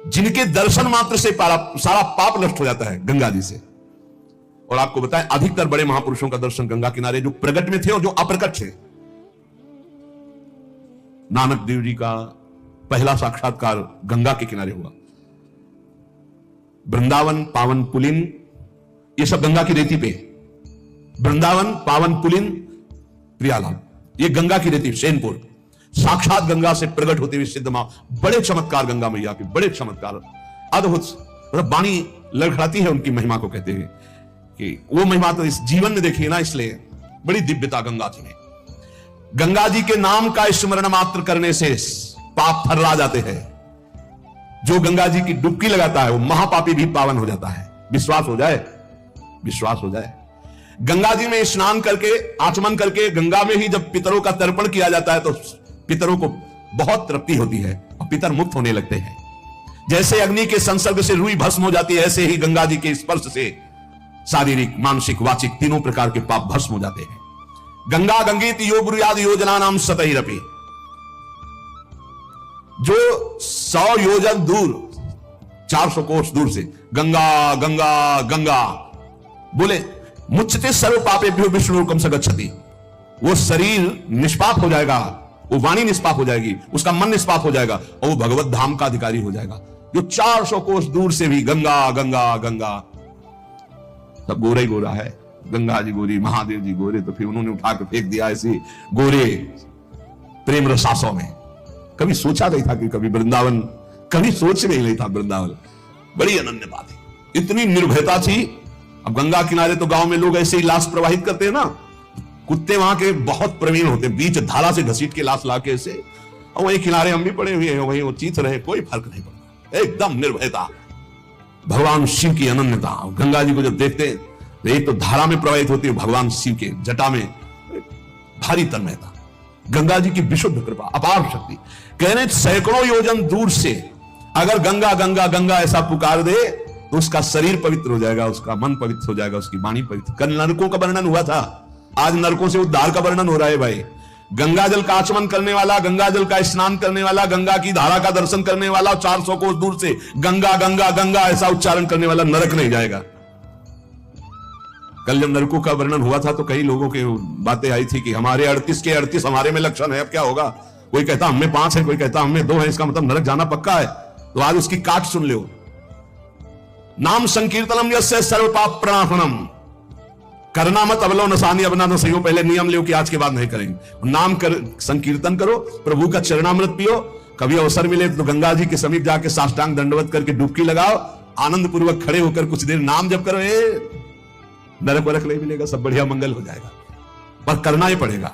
जिनके दर्शन मात्र से सारा पाप नष्ट हो जाता है गंगा जी से। और आपको बताएं, अधिकतर बड़े महापुरुषों का दर्शन गंगा किनारे, जो प्रकट में थे और जो अप्रकट थे। नानक देव जी का पहला साक्षात्कार गंगा के किनारे हुआ। वृंदावन, पावन पुलिन, ये सब गंगा की रेती पे। वृंदावन, पावन पुलिन, प्रियालाल, ये गंगा की रेती, सेनपुर। साक्षात गंगा से प्रकट होते हुए सिद्ध मां, बड़े चमत्कार गंगा मैया के, बड़े चमत्कार, अद्भुत। वाणी लड़खड़ाती है उनकी महिमा को, कहते हैं कि वो महिमा तो इस जीवन में देखिए ना, इसलिए बड़ी दिव्यता गंगा जी में। गंगा जी के नाम का स्मरण मात्र करने से पाप थर्रा जाते हैं। जो गंगा जी की डुबकी लगाता है वो महापापी भी पावन हो जाता है। विश्वास हो जाए, विश्वास हो जाए। गंगा जी में स्नान करके, आचमन करके, गंगा में ही जब पितरों का तर्पण किया जाता है तो पितरों को बहुत तृप्ति होती है और पितर मुक्त होने लगते हैं। जैसे अग्नि के संसर्ग से रुई भस्म हो जाती है, ऐसे ही गंगा जी के स्पर्श से शारीरिक, मानसिक, वाचिक तीनों प्रकार के पाप भस्म हो जाते हैं। गंगा गंगीत यो ब्रूयाद योजना नाम सतहिरपि। जो 100 योजन दूर, 400 कोस दूर से गंगा गंगा गंगा बोले, मुच्यते सर्व पापेभ्यो विष्णुकम सगच्छति, वो शरीर निष्पाप हो जाएगा, वो वाणी निष्पाप हो जाएगी, उसका मन निष्पाप हो जाएगा और वो भगवत धाम का अधिकारी हो जाएगा। जो 400 कोस दूर से भी गंगा गंगा गंगा, सब गोरा ही गोरा है। गंगा जी गोरी, महादेव जी गोरे, तो फिर उन्होंने उठा के फेंक दिया ऐसे गोरे प्रेम रसासों में। कभी सोचा नहीं था कि कभी वृंदावन, कभी सोच नहीं था वृंदावन। बड़ी अनन्य बात है, इतनी निर्भयता थी। अब गंगा किनारे तो गांव में लोग ऐसे ही लाश प्रवाहित करते हैं ना, कुत्ते वहां के बहुत प्रवीण होते हैं, बीच धारा से घसीट के लाश लाके ऐसे, और वहीं किनारे हम भी पड़े हुए हैं, वहीं वो चीत रहे, कोई फर्क नहीं पड़ता, एकदम निर्भयता। भगवान शिव की अनन्यता। गंगा जी को जब देखते हैं तो एक तो धारा में प्रवाहित होती है, भगवान शिव के जटा में भारी तन्मयता। गंगा जी की विशुद्ध कृपा, अपार शक्ति। कहने सैकड़ों योजन दूर से अगर गंगा गंगा गंगा ऐसा पुकार दे तो उसका शरीर पवित्र हो जाएगा, उसका मन पवित्र हो जाएगा, उसकी वाणी पवित्र। कल नरकों का वर्णन हुआ था, आज नरकों से उद्धार का वर्णन हो रहा है भाई। गंगा जल का आचमन करने वाला, गंगा जल का स्नान करने वाला, गंगा की धारा का दर्शन करने वाला, 400 कोस दूर से गंगा गंगा गंगा ऐसा उच्चारण करने वाला नरक नहीं जाएगा। कल जब नरकों का वर्णन हुआ था तो कई लोगों की बातें आई थी कि हमारे 38 के 38 हमारे में लक्षण है, अब क्या होगा। कोई कहता हमें 5 है, कोई कहता हमें 2 है, इसका मतलब नरक जाना पक्का है। तो आज उसकी काट सुन लो। नाम संकीर्तनम यस्य सर्व पाप प्रणाशनम। करना मत अवलो नसानी अपना न सही, पहले नियम लो कि आज के बाद नहीं करेंगे। नाम कर, संकीर्तन करो, प्रभु का चरणामृत पियो। कभी अवसर मिले तो गंगा जी के समीप जाके साष्टांग दंडवत करके डुबकी लगाओ, आनंद पूर्वक खड़े होकर कुछ देर नाम जप करो। नरक वरक नहीं मिलेगा, सब बढ़िया मंगल हो जाएगा, पर करना ही पड़ेगा।